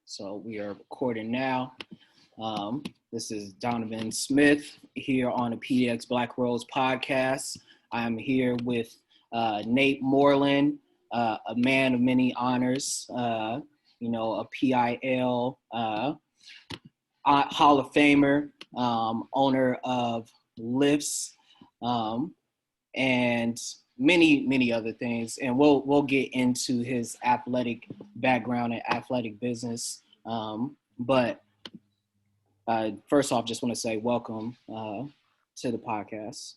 So we are recording now. This is Donovan Smith here on the PDX Black Rose podcast. I'm here with Nate Moreland, a man of many honors, a P.I.L. Hall of Famer, owner of Lifts, and many other things. And we'll get into his athletic background and athletic business. But first off, just want to say welcome to the podcast.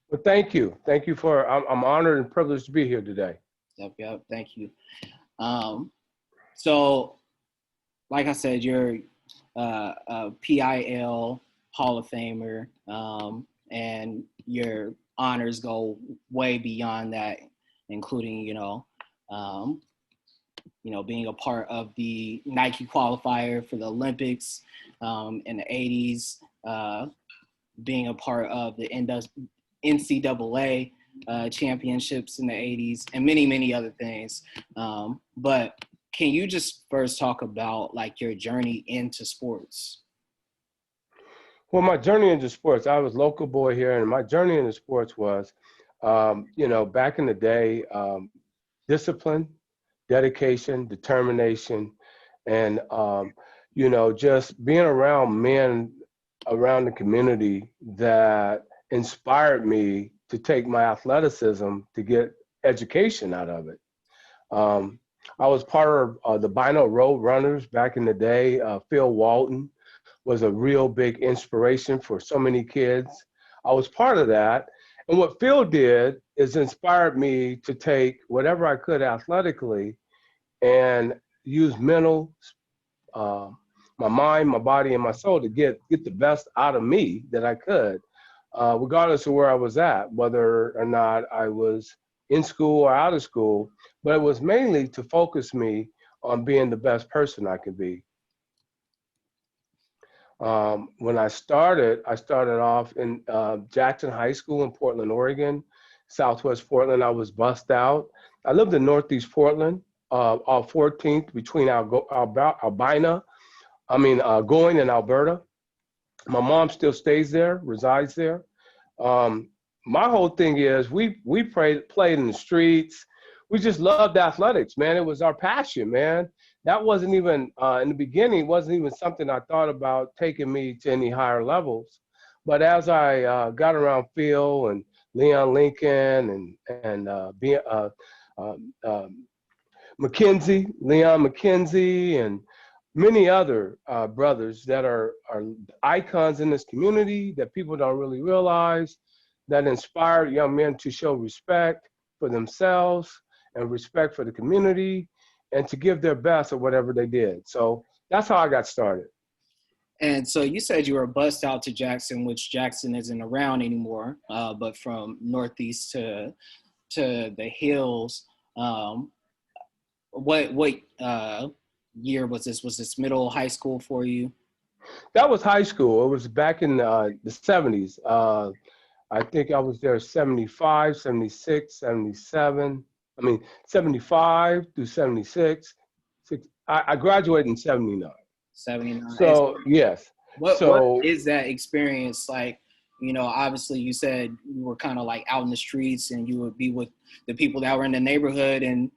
Well, thank you. Thank you I'm honored and privileged to be here today. Yep. Thank you. So, like I said, you're a P.I.L. Hall of Famer, and your honors go way beyond that, including, being a part of the Nike qualifier for the Olympics in the 80s, being a part of the NCAA championships in the 80s, and many other things. But can you just first talk about like your journey into sports? Well, my journey into sports, I was a local boy here, and my journey into sports was, back in the day, discipline, dedication, determination, and, just being around men around the community that inspired me to take my athleticism to get education out of it. I was part of the Bino Road Runners back in the day. Phil Walton was a real big inspiration for so many kids. I was part of that. And what Phil did is inspired me to take whatever I could athletically and use mental, my mind, my body, and my soul to get the best out of me that I could, regardless of where I was at, whether or not I was in school or out of school. But it was mainly to focus me on being the best person I could be. When I started off in Jackson High School in Portland, Oregon, Southwest Portland. I was bussed out. I lived in Northeast Portland, off 14th between Albina, Going and Alberta. My mom still stays there, resides there. My whole thing is we played in the streets. We just loved athletics, man. It was our passion, man. That wasn't even, in the beginning, wasn't even something I thought about taking me to any higher levels. But as I got around Phil and Leon Lincoln and McKenzie, Leon McKenzie, and many other brothers that are icons in this community that people don't really realize, that inspired young men to show respect for themselves and respect for the community, and to give their best at whatever they did. So that's how I got started. And so you said you were bussed out to Jackson, which Jackson isn't around anymore, but from Northeast to the Hills. What year was this? Was this middle high school for you? That was high school. It was back in the 70s. I think I was there 75, 76, 77. 75 through 76. I graduated in 79. 79. So, yes. What is that experience like? Obviously you said you were kind of like out in the streets and you would be with the people that were in the neighborhood, and,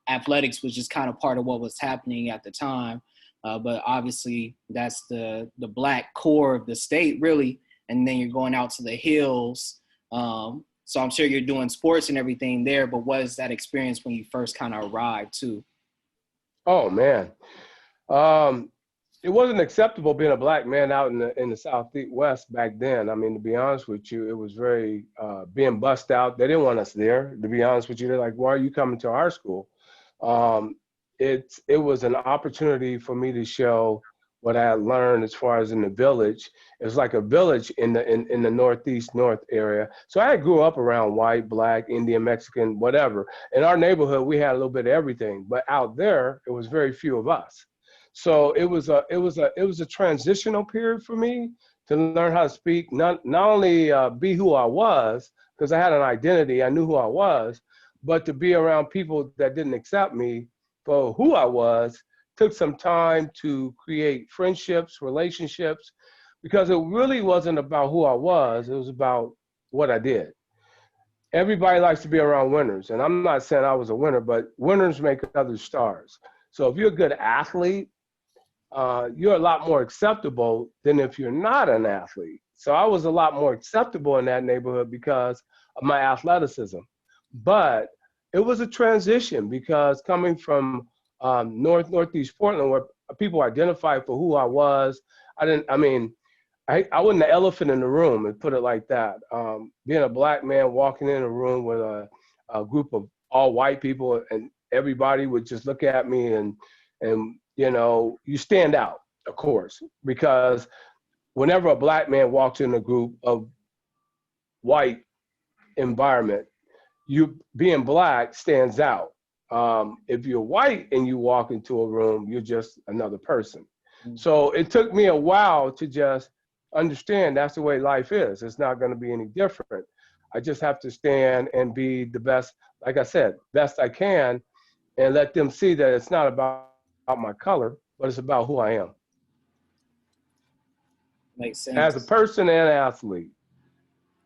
athletics was just kind of part of what was happening at the time. But obviously that's the black core of the state, really. And then you're going out to the hills. So I'm sure you're doing sports and everything there, but what is that experience when you first kind of arrived too? Oh man. It wasn't acceptable being a black man out in the Southwest back then. To be honest with you, it was very, being bussed out. They didn't want us there, to be honest with you. They're like, why are you coming to our school? It was an opportunity for me to show what I had learned as far as in the village. It was like a village in the Northeast North area. So I grew up around white, black, Indian, Mexican, whatever. In our neighborhood, we had a little bit of everything, but out there, it was very few of us. So it was a transitional period for me to learn how to speak, not only be who I was, because I had an identity, I knew who I was, but to be around people that didn't accept me for who I was, took some time to create friendships, relationships, because it really wasn't about who I was. It was about what I did. Everybody likes to be around winners. And I'm not saying I was a winner, but winners make others stars. So if you're a good athlete, you're a lot more acceptable than if you're not an athlete. So I was a lot more acceptable in that neighborhood because of my athleticism. But it was a transition because coming from Northeast Portland, where people identified for who I was, I wasn't the elephant in the room, and put it like that. Being a black man walking in a room with a group of all white people, and everybody would just look at me, and you know, you stand out, of course, because whenever a black man walks in a group of white environment, you being black stands out. If you're white and you walk into a room, you're just another person. So it took me a while to just understand that's the way life is. It's not going to be any different. I just have to stand and be the best, like I said, best I can, and let them see that it's not about my color, but it's about who I am. Makes As a sense. person and an athlete.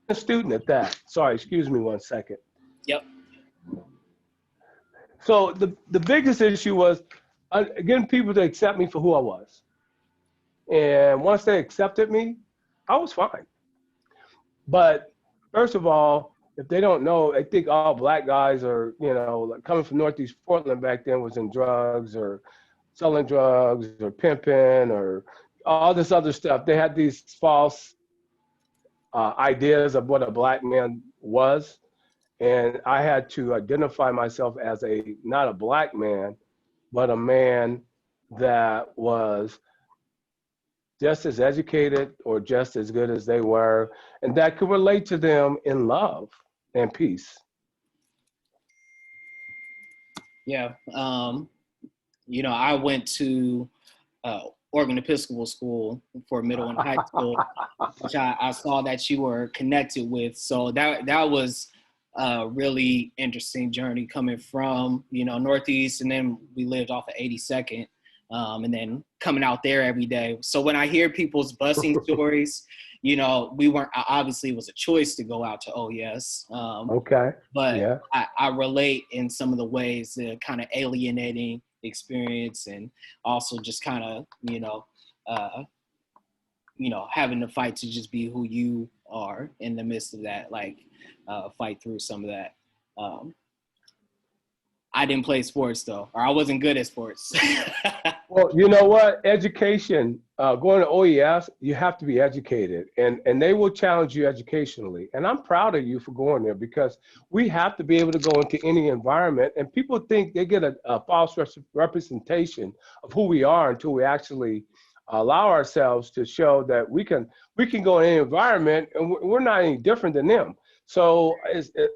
A student at that. Sorry, excuse me one second. Yep. So the biggest issue was getting people to accept me for who I was. And once they accepted me, I was fine. But first of all, if they don't know, I think all black guys are, you know, like coming from Northeast Portland back then was in drugs or selling drugs or pimping or all this other stuff. They had these false ideas of what a black man was. And I had to identify myself as not a black man, but a man that was just as educated or just as good as they were, and that could relate to them in love and peace. Yeah. You know, I went to Oregon Episcopal School for middle and high school, which I saw that you were connected with. So that was a really interesting journey coming from, you know, Northeast, and then we lived off of 82nd, and then coming out there every day. So when I hear people's busing stories, you know, we weren't, obviously it was a choice to go out to OES. Okay. But Yeah. I relate in some of the ways that kind of alienating experience, and also just kind of, having to fight to just be who you are in the midst of that, like fight through some of that. I didn't play sports though, or I wasn't good at sports. Well, you know what? Education, going to OES, you have to be educated, and they will challenge you educationally. And I'm proud of you for going there because we have to be able to go into any environment, and people think they get a false representation of who we are until we actually allow ourselves to show that we can go in any environment and we're not any different than them. So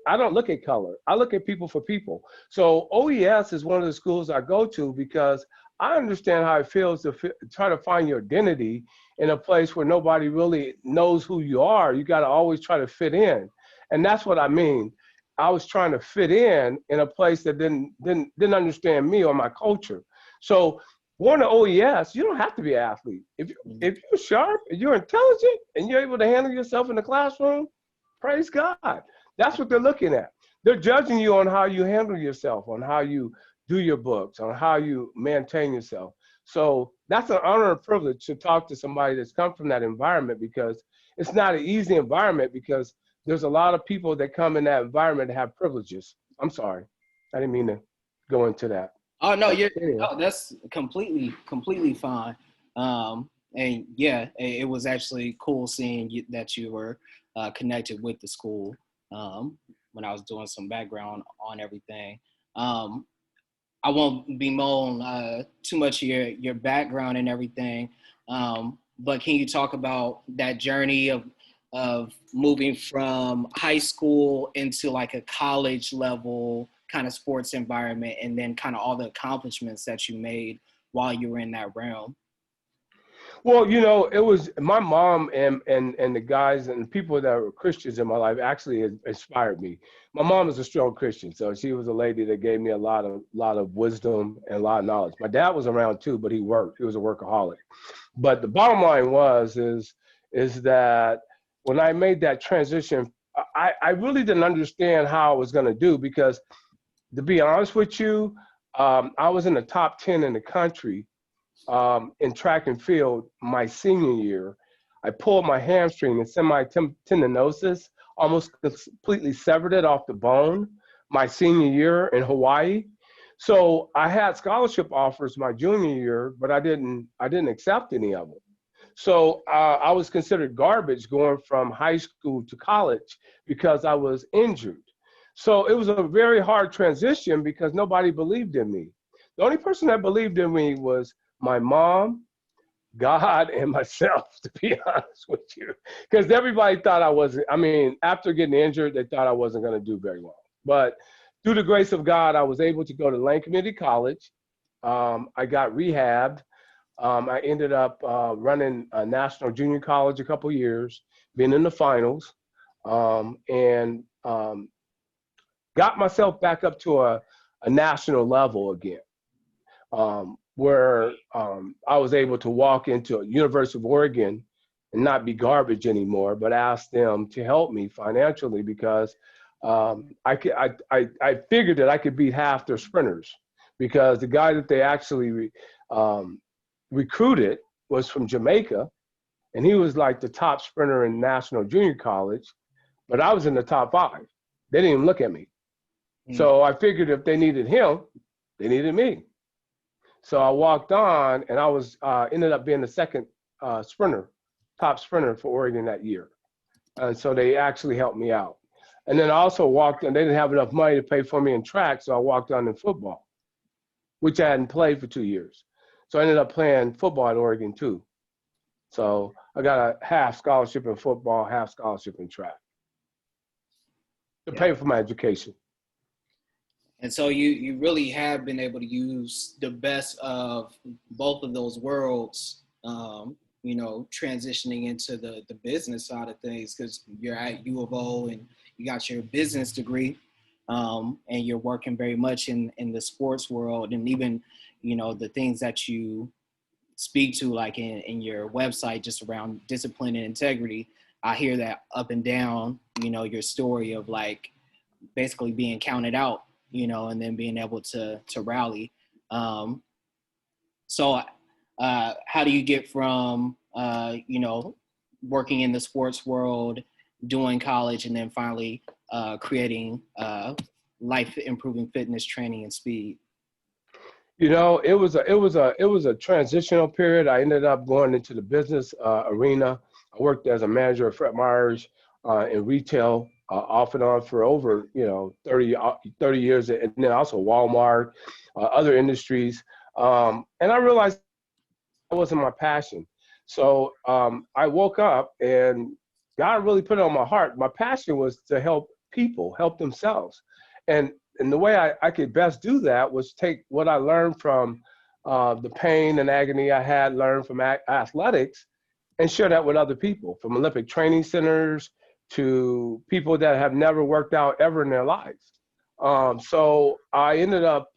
I don't look at color. I look at people for people. So OES is one of the schools I go to because I understand how it feels to try to find your identity in a place where nobody really knows who you are. You got to always try to fit in. And that's what I mean. I was trying to fit in a place that didn't understand me or my culture. So going to OES, you don't have to be an athlete. If you're sharp and you're intelligent and you're able to handle yourself in the classroom, praise God. That's what they're looking at. They're judging you on how you handle yourself, on how you do your books, on how you maintain yourself. So that's an honor and privilege to talk to somebody that's come from that environment, because it's not an easy environment, because there's a lot of people that come in that environment that have privileges. I'm sorry. I didn't mean to go into that. Oh no, Anyway. that's completely fine. And yeah, it was actually cool seeing that you were connected with the school when I was doing some background on everything. I won't bemoan too much of your background and everything, but can you talk about that journey of moving from high school into like a college level kind of sports environment, and then kind of all the accomplishments that you made while you were in that realm? Well, you know, it was my mom and the guys and people that were Christians in my life actually inspired me. My mom is a strong Christian, so she was a lady that gave me a lot of wisdom and a lot of knowledge. My dad was around too, but he worked. He was a workaholic. But the bottom line is that when I made that transition, I really didn't understand how I was going to do because, to be honest with you, I was in the top 10 in the country in track and field my senior year. I pulled my hamstring and semi-tendinosis, almost completely severed it off the bone my senior year in Hawaii. So I had scholarship offers my junior year, but I didn't accept any of them. So I was considered garbage going from high school to college because I was injured. So it was a very hard transition because nobody believed in me. The only person that believed in me was my mom, God, and myself, to be honest with you. Because everybody thought I wasn't, I mean, after getting injured, they thought I wasn't going to do very well. But through the grace of God, I was able to go to Lane Community College. I got rehabbed. I ended up running a national junior college a couple years, being in the finals, and got myself back up to a national level again, where I was able to walk into University of Oregon and not be garbage anymore, but ask them to help me financially because I figured that I could beat half their sprinters because the guy that they actually recruited was from Jamaica, and he was like the top sprinter in national junior college, but I was in the top 5. They didn't even look at me. So I figured if they needed him, they needed me. So I walked on, and I was ended up being the second top sprinter for Oregon that year. And so they actually helped me out. And then I also walked on, they didn't have enough money to pay for me in track, so I walked on in football, which I hadn't played for 2 years. So I ended up playing football at Oregon too. So I got a half scholarship in football, half scholarship in track to pay for my education. And so you really have been able to use the best of both of those worlds, you know, transitioning into the business side of things because you're at U of O and you got your business degree, and you're working very much in the sports world, and even, you know, the things that you speak to like in your website just around discipline and integrity. I hear that up and down, you know, your story of like basically being counted out, you know, and then being able to rally. So how do you get from, you know, working in the sports world, doing college, and then finally creating life improving fitness training and speed? You know, it was a transitional period. I ended up going into the business arena. I worked as a manager at Fred Meyer's in retail off and on for over, you know, 30 years, and then also Walmart, other industries. And I realized that wasn't my passion. So I woke up and God really put it on my heart. My passion was to help people help themselves. And the way I could best do that was take what I learned from the pain and agony I had learned from athletics and share that with other people, from Olympic training centers to people that have never worked out ever in their lives. So I ended up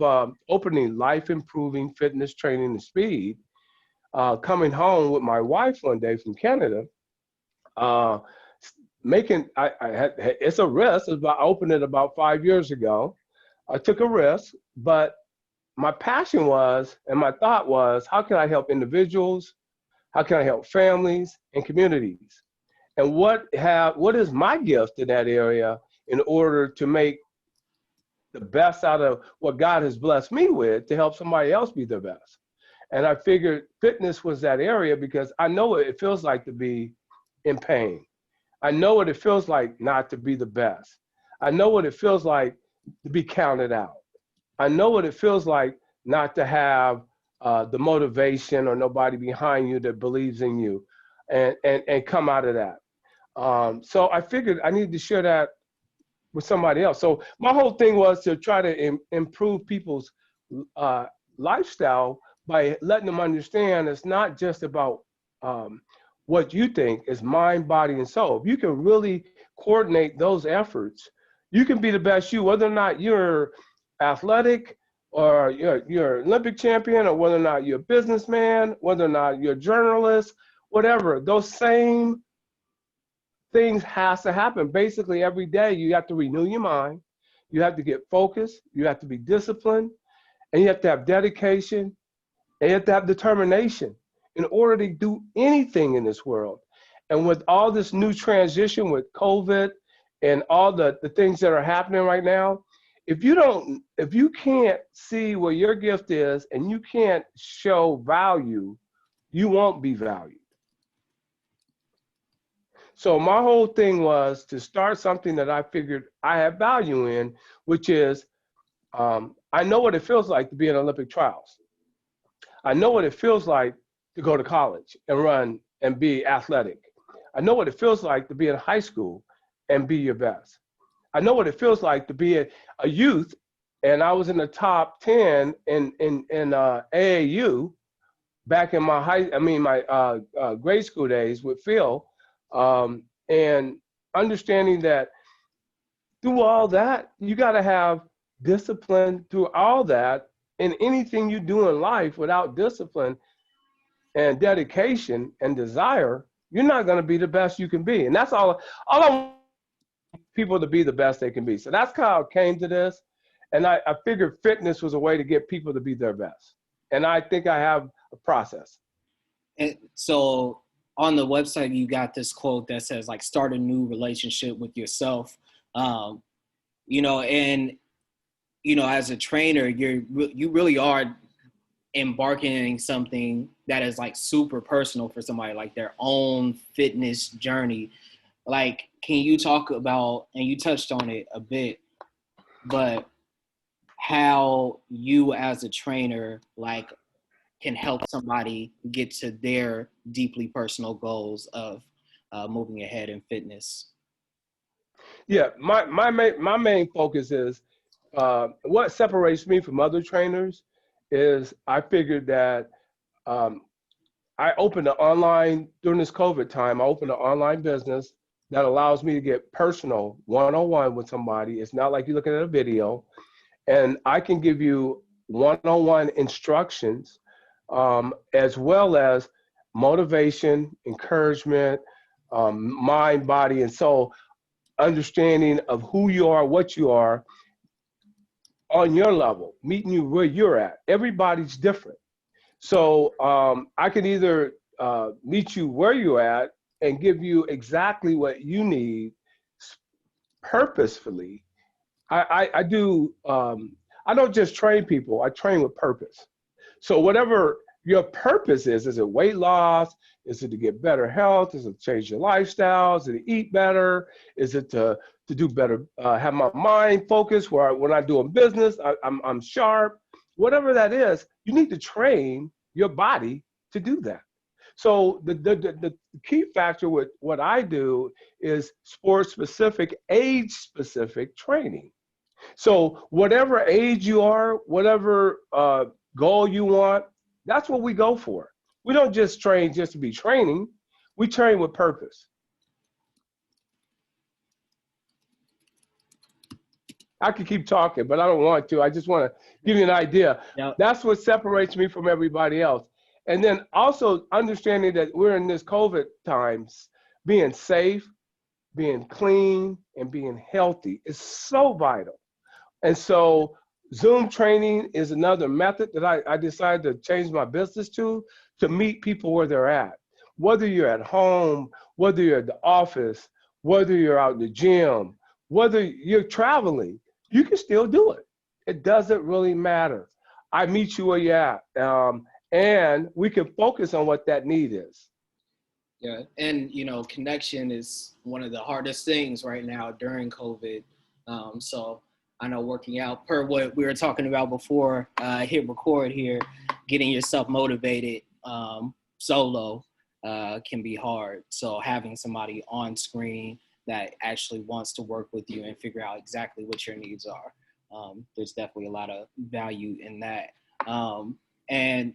opening Life Improving Fitness Training and Speed, coming home with my wife one day from Canada, it's a risk. I opened it about 5 years ago. I took a risk, but my passion was, and my thought was, how can I help individuals? How can I help families and communities? And what is my gift in that area in order to make the best out of what God has blessed me with to help somebody else be their best? And I figured fitness was that area because I know what it feels like to be in pain. I know what it feels like not to be the best. I know what it feels like to be counted out. I know what it feels like not to have the motivation or nobody behind you that believes in you and come out of that. So I figured I needed to share that with somebody else. So my whole thing was to try to improve people's lifestyle by letting them understand it's not just about what you think is mind, body, and soul. If you can really coordinate those efforts, you can be the best you, whether or not you're athletic or you're Olympic champion, or whether or not you're a businessman, whether or not you're a journalist, whatever. Those same things has to happen. Basically, every day you have to renew your mind. You have to get focused. You have to be disciplined, and you have to have dedication, and you have to have determination in order to do anything in this world. And with all this new transition with COVID and all the things that are happening right now, if you can't see where your gift is and you can't show value, you won't be valued. So my whole thing was to start something that I figured I have value in, which is I know what it feels like to be in Olympic trials. I know what it feels like to go to college and run and be athletic. I know what it feels like to be in high school and be your best. I know what it feels like to be a youth, and I was in the top 10 in AAU back in my grade school days with Phil, and understanding that through all that, you got to have discipline through all that. In anything you do in life without discipline and dedication and desire, you're not going to be the best you can be. And that's all I want people to be the best they can be. So that's how I came to this. And I figured fitness was a way to get people to be their best. And I think I have a process. And so on the website, you got this quote that says, like, start a new relationship with yourself. And, as a trainer, you really are embarking something that is like super personal for somebody, like their own fitness journey. Like, can you talk about, and you touched on it a bit, but how you as a trainer, like, can help somebody get to their deeply personal goals of moving ahead in fitness? Yeah, my main focus is what separates me from other trainers is I figured that I opened an online during this COVID time. I opened an online business that allows me to get personal one-on-one with somebody. It's not like you're looking at a video, and I can give you one-on-one instructions as well as motivation, encouragement, mind, body, and soul, understanding of who you are, what you are on your level, meeting you where you're at. Everybody's different. So I can either meet you where you're at and give you exactly what you need purposefully. I do, I don't just train people, I train with purpose. So whatever your purpose is it weight loss? Is it to get better health? Is it to change your lifestyle? Is it to eat better? Is it to do better, have my mind focused where when I'm doing business, I'm sharp? Whatever that is, you need to train your body to do that. So the key factor with what I do is sport specific, age specific training. So whatever age you are, whatever goal you want, that's what we go for. We don't just train just to be training. We train with purpose. I could keep talking, but I don't want to. I just want to give you an idea. Yep. That's what separates me from everybody else. And then also understanding that we're in this COVID times, being safe, being clean, and being healthy is so vital. And so Zoom training is another method that I decided to change my business to meet people where they're at. Whether you're at home, whether you're at the office, whether you're out in the gym, whether you're traveling, you can still do it. It doesn't really matter. I meet you where you're at, and we can focus on what that need is. Yeah, and connection is one of the hardest things right now during COVID. So I know working out, per what we were talking about before, hit record here, getting yourself motivated solo can be hard. So having somebody on screen that actually wants to work with you and figure out exactly what your needs are, there's definitely a lot of value in that. And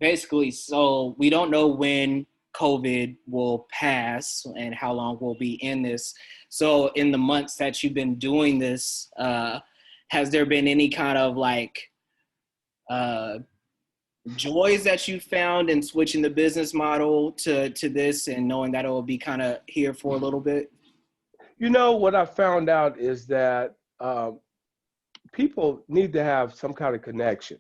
basically, so we don't know when COVID will pass and how long we'll be in this. So in the months that you've been doing this, has there been any kind of like uh, joys that you found in switching the business model to this and knowing that it will be kind of here for a little bit? You know, what I found out is that people need to have some kind of connection.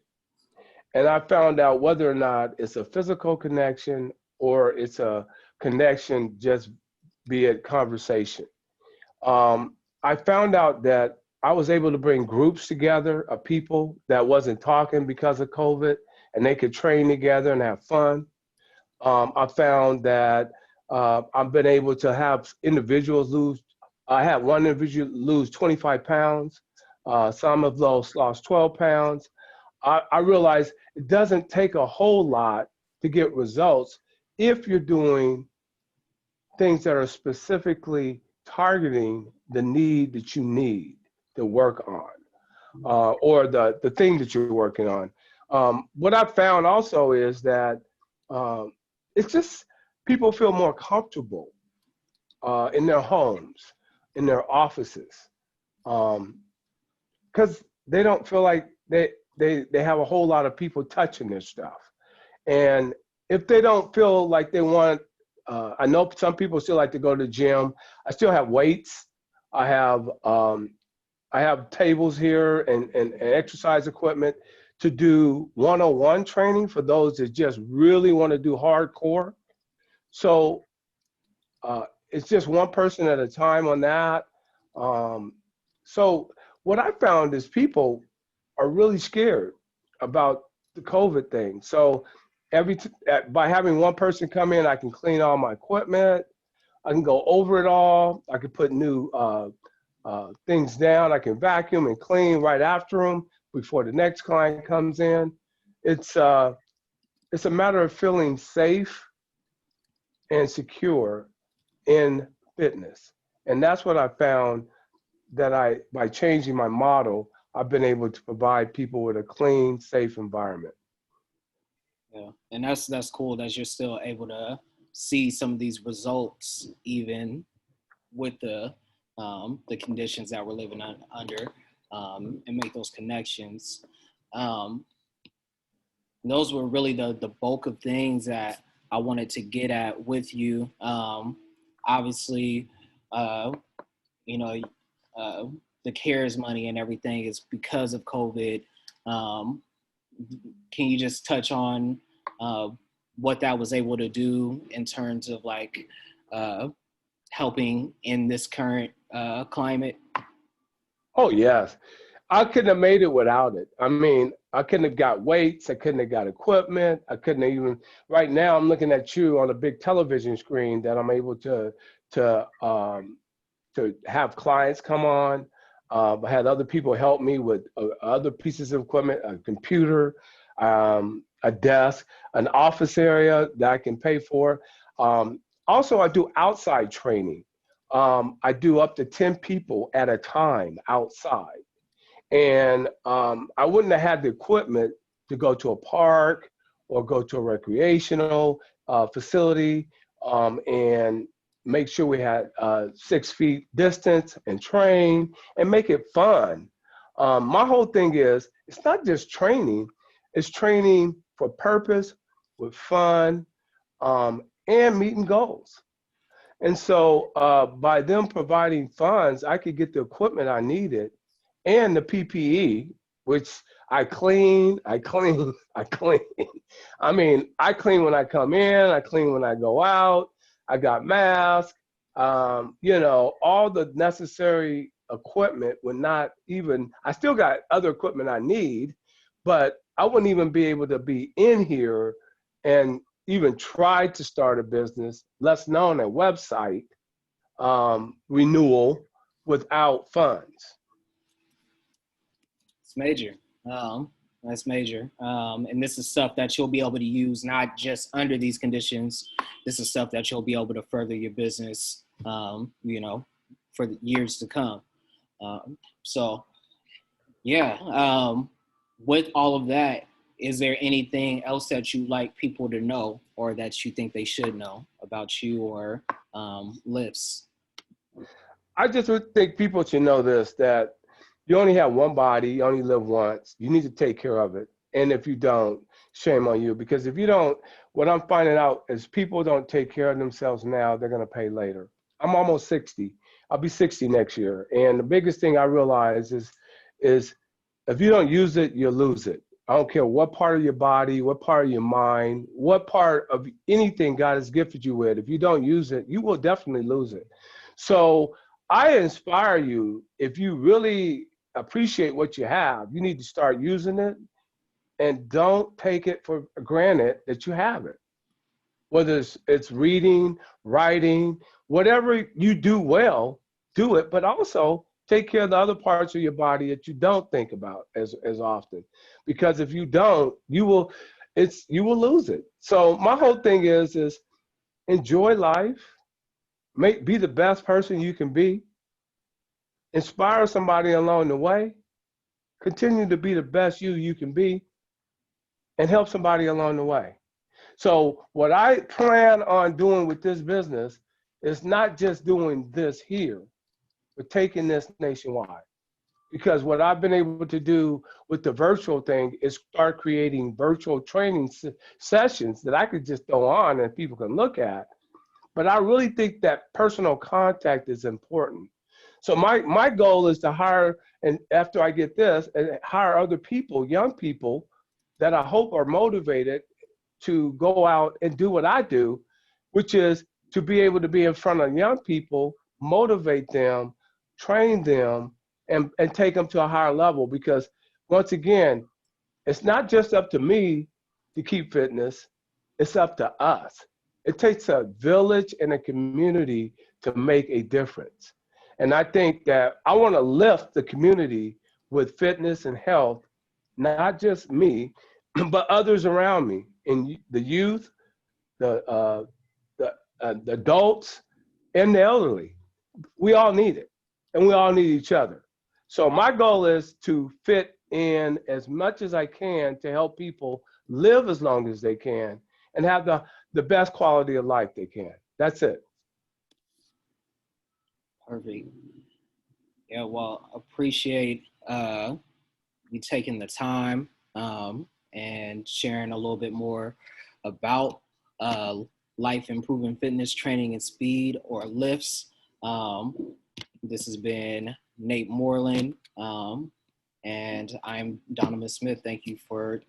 And I found out whether or not it's a physical connection or it's a connection just be it conversation. I found out that I was able to bring groups together of people that wasn't talking because of COVID, and they could train together and have fun. I found that I've been able to have individuals lose. I had one individual lose 25 pounds. Some of those lost 12 pounds. I realized it doesn't take a whole lot to get results if you're doing things that are specifically targeting the need that you need to work on, or the thing that you're working on. What I found also is that um, it's just people feel more comfortable in their homes, in their offices, because they don't feel like they have a whole lot of people touching their stuff. And if they don't feel like they want, I know some people still like to go to the gym. I still have weights. I have I have tables here and exercise equipment to do one-on-one training for those that just really want to do hardcore. So it's just one person at a time on that. Um, so what I found is people are really scared about the COVID thing. So by having one person come in, I can clean all my equipment. I can go over it all. I can put new things down. I can vacuum and clean right after them before the next client comes in. It's it's a matter of feeling safe and secure in fitness, and that's what I found that by changing my model, I've been able to provide people with a clean, safe environment. Yeah, and that's cool that you're still able to see some of these results even with the conditions that we're living under, and make those connections. Um, those were really the bulk of things that I wanted to get at with you. Obviously, uh, you know, uh, the CARES money and everything is because of COVID. Um, can you just touch on uh, what that was able to do in terms of like uh, helping in this current climate? Oh yes, I couldn't have made it without it. I mean, I couldn't have got weights. I couldn't have got equipment. I couldn't have even. Right now, I'm looking at you on a big television screen that I'm able to to have clients come on. I had other people help me with other pieces of equipment, a computer, a desk, an office area that I can pay for. Also, I do outside training. I do up to 10 people at a time outside. And I wouldn't have had the equipment to go to a park or go to a recreational facility and make sure we had 6 feet distance and train and make it fun. My whole thing is it's not just training, it's training for purpose, with fun, and meeting goals. And so by them providing funds, I could get the equipment I needed and the PPE, which I clean, I clean, I clean. I mean, I clean when I come in, I clean when I go out. I got masks, you know, all the necessary equipment would not even, I still got other equipment I need, but I wouldn't even be able to be in here and even try to start a business, less known a website renewal without funds. It's major. That's major. And this is stuff that you'll be able to use not just under these conditions. This is stuff that you'll be able to further your business, for the years to come. So, yeah. With all of that, is there anything else that you like people to know or that you think they should know about you or lifts? I just would think people should know this, that you only have one body, you only live once. You need to take care of it. And if you don't, shame on you. Because if you don't, what I'm finding out is people don't take care of themselves now, they're going to pay later. I'm almost 60. I'll be 60 next year. And the biggest thing I realize is if you don't use it, you'll lose it. I don't care what part of your body, what part of your mind, what part of anything God has gifted you with. If you don't use it, you will definitely lose it. So I inspire you, if you really appreciate what you have, you need to start using it and don't take it for granted that you have it. Whether it's reading, writing, whatever you do well, do it, but also take care of the other parts of your body that you don't think about as often. Because if you don't, you will lose it. So my whole thing is enjoy life, be the best person you can be, inspire somebody along the way, continue to be the best you can be, and help somebody along the way. So what I plan on doing with this business is not just doing this here, but taking this nationwide. Because what I've been able to do with the virtual thing is start creating virtual training sessions that I could just throw on and people can look at. But I really think that personal contact is important. So my goal is to hire, and after I get this, and hire other people, young people, that I hope are motivated to go out and do what I do, which is to be able to be in front of young people, motivate them, train them, and take them to a higher level. Because once again, it's not just up to me to keep fitness, it's up to us. It takes a village and a community to make a difference. And I think that I want to lift the community with fitness and health, not just me, but others around me, and the youth, the, the adults, and the elderly. We all need it, and we all need each other. So my goal is to fit in as much as I can to help people live as long as they can and have the best quality of life they can. That's it. Perfect. Yeah, well, appreciate you taking the time and sharing a little bit more about uh, life improving fitness training and speed or lifts. This has been Nate Moreland, and I'm Donovan Smith. Thank you for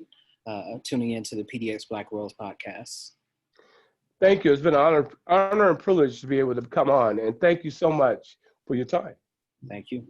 tuning in to the PDX Black Worlds podcast. Thank you. It's been an honor and privilege to be able to come on, and thank you so much for your time. Thank you.